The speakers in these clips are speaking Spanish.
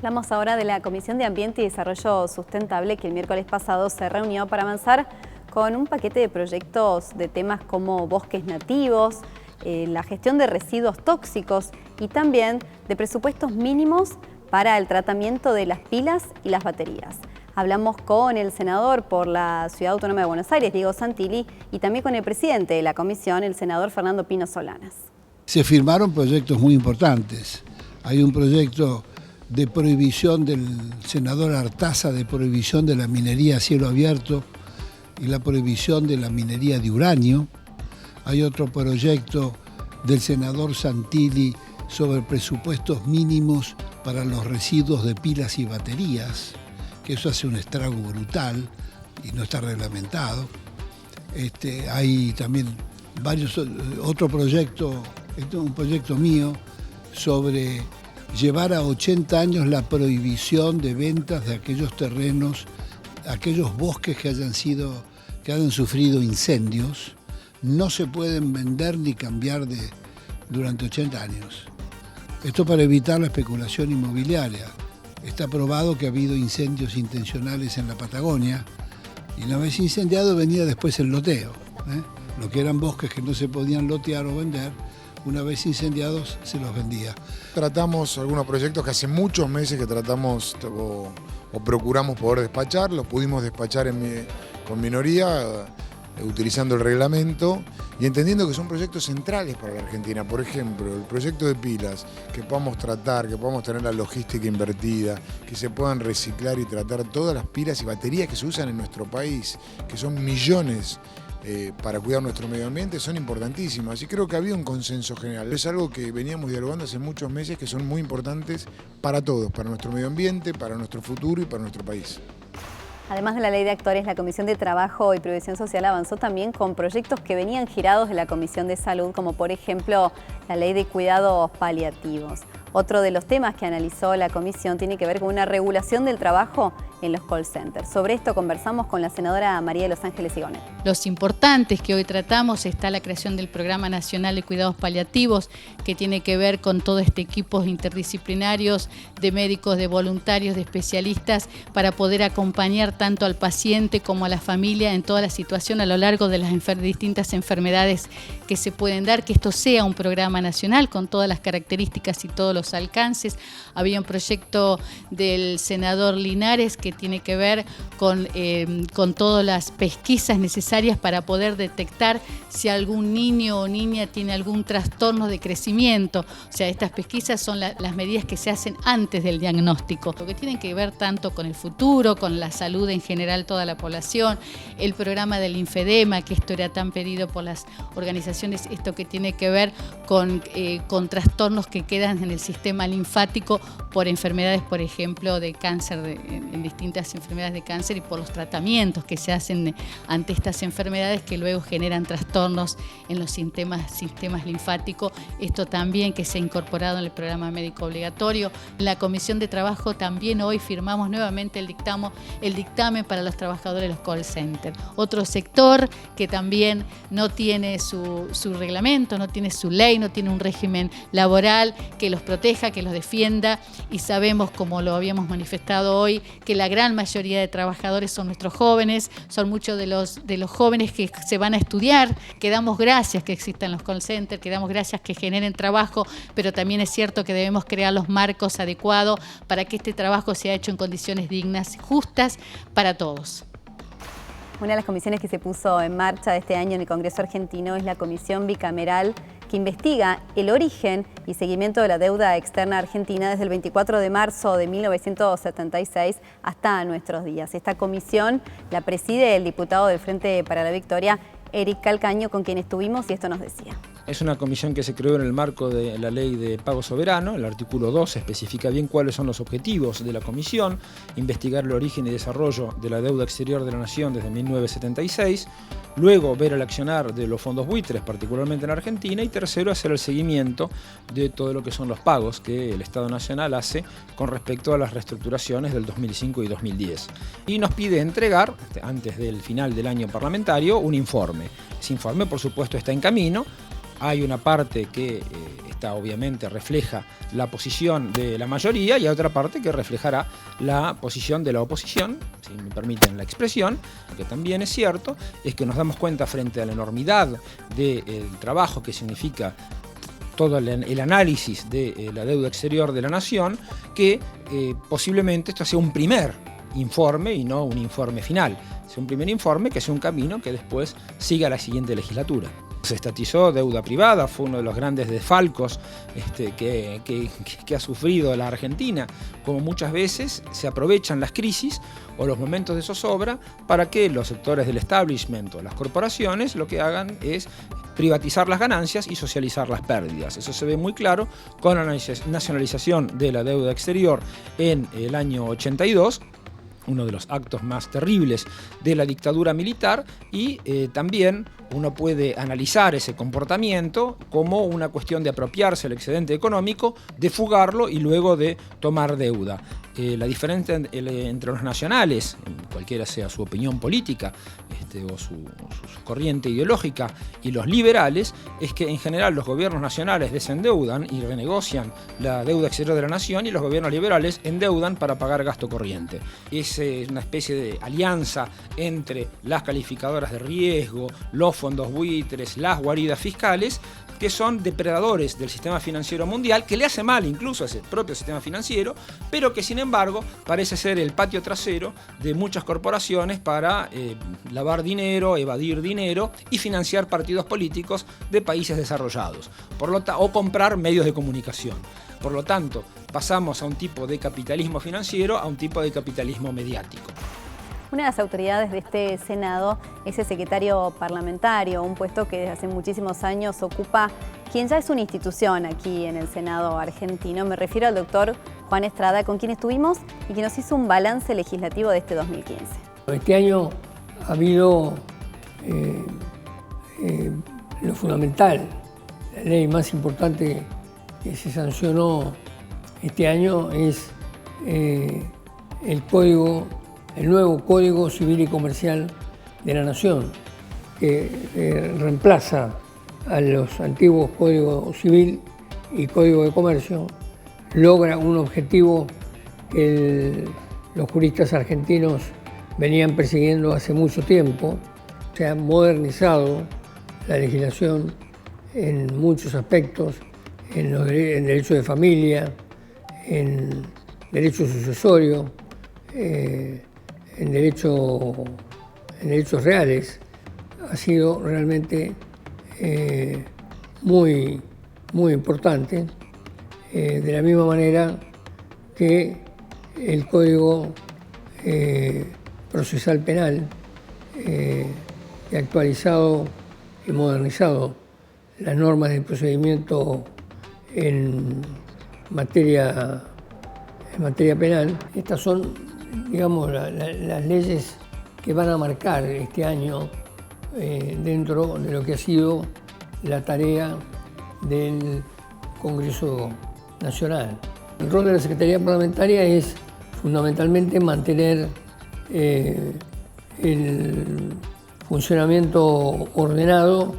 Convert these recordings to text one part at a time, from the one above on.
Hablamos ahora de la Comisión de Ambiente y Desarrollo Sustentable, que el miércoles pasado se reunió para avanzar con un paquete de proyectos de temas como bosques nativos, la gestión de residuos tóxicos y también de presupuestos mínimos para el tratamiento de las pilas y las baterías. Hablamos con el senador por la Ciudad Autónoma de Buenos Aires, Diego Santilli, y también con el presidente de la comisión, el senador Fernando Pino Solanas. Se firmaron proyectos muy importantes. Hay un proyecto de prohibición del senador Artaza, de prohibición de la minería a cielo abierto y la prohibición de la minería de uranio. Hay otro proyecto del senador Santilli sobre presupuestos mínimos para los residuos de pilas y baterías, que eso hace un estrago brutal y no está reglamentado. Hay también otro proyecto, un proyecto mío sobre llevar a 80 años la prohibición de ventas de aquellos terrenos, aquellos bosques que hayan sufrido incendios, no se pueden vender ni cambiar durante 80 años. Esto para evitar la especulación inmobiliaria. Está probado que ha habido incendios intencionales en la Patagonia y una vez incendiado venía después el loteo. Lo que eran bosques que no se podían lotear o vender, una vez incendiados se los vendía. Tratamos algunos proyectos que hace muchos meses que tratamos o procuramos poder despachar, los pudimos despachar con minoría, utilizando el reglamento y entendiendo que son proyectos centrales para la Argentina. Por ejemplo, el proyecto de pilas, que podamos tratar, que podamos tener la logística invertida, que se puedan reciclar y tratar todas las pilas y baterías que se usan en nuestro país, que son millones para cuidar nuestro medio ambiente, son importantísimas y creo que había un consenso general. Es algo que veníamos dialogando hace muchos meses, que son muy importantes para todos, para nuestro medio ambiente, para nuestro futuro y para nuestro país. Además de la Ley de Actores, la Comisión de Trabajo y Previsión Social avanzó también con proyectos que venían girados de la Comisión de Salud, como por ejemplo la Ley de Cuidados Paliativos. Otro de los temas que analizó la comisión tiene que ver con una regulación del trabajo en los call centers. Sobre esto conversamos con la senadora María de los Ángeles Igonet. Los importantes que hoy tratamos está la creación del Programa Nacional de Cuidados Paliativos, que tiene que ver con todo este equipo interdisciplinarios de médicos, de voluntarios, de especialistas, para poder acompañar tanto al paciente como a la familia en toda la situación a lo largo de las distintas enfermedades que se pueden dar, que esto sea un programa nacional con todas las características y todos los alcances. Había un proyecto del senador Linares que tiene que ver con todas las pesquisas necesarias para poder detectar si algún niño o niña tiene algún trastorno de crecimiento. O sea, estas pesquisas son las medidas que se hacen antes del diagnóstico, lo que tienen que ver tanto con el futuro, con la salud en general, toda la población, el programa del linfedema, que esto era tan pedido por las organizaciones, esto que tiene que ver con trastornos que quedan en el sistema linfático por enfermedades, por ejemplo, de cáncer, en distintas enfermedades de cáncer y por los tratamientos que se hacen ante estas enfermedades que luego generan trastornos en los sistemas linfáticos. Esto también que se ha incorporado en el programa médico obligatorio. En la Comisión de Trabajo también hoy firmamos nuevamente el dictamen para los trabajadores de los call centers. Otro sector que también no tiene su reglamento, no tiene su ley, no tiene un régimen laboral que los proteja, que los defienda, y sabemos, como lo habíamos manifestado hoy, que la gran mayoría de trabajadores son nuestros jóvenes, son muchos de los jóvenes que se van a estudiar, que damos gracias que existan los call centers, que damos gracias que generen trabajo, pero también es cierto que debemos crear los marcos adecuados para que este trabajo sea hecho en condiciones dignas, justas para todos. Una de las comisiones que se puso en marcha este año en el Congreso argentino es la Comisión Bicameral que investiga el origen y seguimiento de la deuda externa argentina desde el 24 de marzo de 1976 hasta nuestros días. Esta comisión la preside el diputado del Frente para la Victoria, Eric Calcaño, con quien estuvimos, y esto nos decía. Es una comisión que se creó en el marco de la Ley de Pago Soberano. El artículo 2 especifica bien cuáles son los objetivos de la comisión: investigar el origen y desarrollo de la deuda exterior de la Nación desde 1976, luego ver el accionar de los fondos buitres, particularmente en Argentina, y tercero, hacer el seguimiento de todo lo que son los pagos que el Estado Nacional hace con respecto a las reestructuraciones del 2005 y 2010. Y nos pide entregar, antes del final del año parlamentario, un informe. Ese informe, por supuesto, está en camino. Hay una parte que esta obviamente refleja la posición de la mayoría, y hay otra parte que reflejará la posición de la oposición, si me permiten la expresión. Lo que también es cierto es que nos damos cuenta frente a la enormidad del trabajo que significa todo el análisis de la deuda exterior de la nación, que posiblemente esto sea un primer informe y no un informe final. Sea un primer informe que sea un camino que después siga la siguiente legislatura. Se estatizó deuda privada, fue uno de los grandes desfalcos que ha sufrido la Argentina, como muchas veces se aprovechan las crisis o los momentos de zozobra para que los sectores del establishment o las corporaciones lo que hagan es privatizar las ganancias y socializar las pérdidas. Eso se ve muy claro con la nacionalización de la deuda exterior en el año 82, uno de los actos más terribles de la dictadura militar, y también uno puede analizar ese comportamiento como una cuestión de apropiarse el excedente económico, de fugarlo y luego de tomar deuda. La diferencia entre los nacionales, cualquiera sea su opinión política o su corriente ideológica, y los liberales, es que en general los gobiernos nacionales desendeudan y renegocian la deuda exterior de la nación, y los gobiernos liberales endeudan para pagar gasto corriente. Es una especie de alianza entre las calificadoras de riesgo, los fondos buitres, las guaridas fiscales, que son depredadores del sistema financiero mundial, que le hace mal incluso a ese propio sistema financiero, pero que sin embargo parece ser el patio trasero de muchas corporaciones para lavar dinero, evadir dinero y financiar partidos políticos de países desarrollados, o comprar medios de comunicación. Por lo tanto, pasamos a un tipo de capitalismo financiero a un tipo de capitalismo mediático. Una de las autoridades de este Senado es el secretario parlamentario, un puesto que desde hace muchísimos años ocupa quien ya es una institución aquí en el Senado argentino. Me refiero al doctor Juan Estrada, con quien estuvimos y que nos hizo un balance legislativo de este 2015. Este año ha habido lo fundamental, la ley más importante que se sancionó este año es el nuevo Código Civil y Comercial de la Nación, que reemplaza a los antiguos Códigos Civil y Código de Comercio, logra un objetivo que los juristas argentinos venían persiguiendo hace mucho tiempo. Se ha modernizado la legislación en muchos aspectos, en derecho de familia, en derecho sucesorio, en derechos reales. Ha sido realmente muy importante, de la misma manera que el Código Procesal Penal, que ha actualizado y modernizado las normas de procedimiento en materia penal. Estas son, digamos, las leyes que van a marcar este año dentro de lo que ha sido la tarea del Congreso Nacional. El rol de la Secretaría Parlamentaria es fundamentalmente mantener el funcionamiento ordenado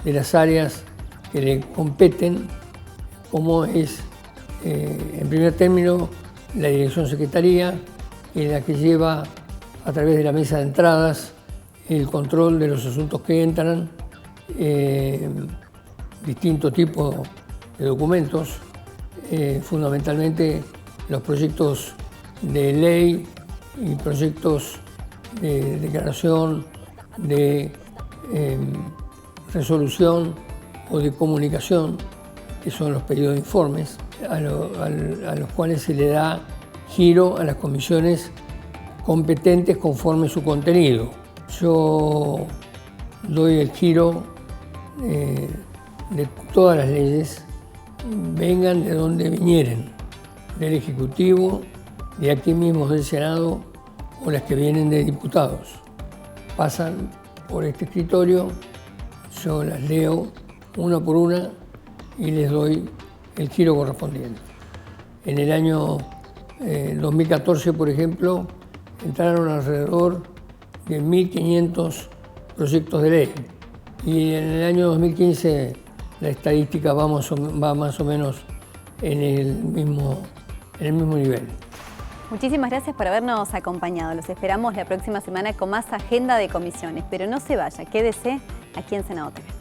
de las áreas que le competen, como es, en primer término, la Dirección Secretaría, en la que lleva a través de la mesa de entradas el control de los asuntos que entran, distintos tipos de documentos, fundamentalmente los proyectos de ley y proyectos de declaración, de resolución o de comunicación, que son los pedidos de informes, a los cuales se le da giro a las comisiones competentes conforme su contenido. Yo doy el giro de todas las leyes, vengan de donde vinieren, del Ejecutivo, de aquí mismo del Senado o las que vienen de diputados. Pasan por este escritorio, yo las leo una por una y les doy el giro correspondiente. En el año 2014, por ejemplo, entraron alrededor de 1.500 proyectos de ley. Y en el año 2015 la estadística va más o menos en el mismo nivel. Muchísimas gracias por habernos acompañado. Los esperamos la próxima semana con más agenda de comisiones. Pero no se vaya, quédese aquí en Senado TV.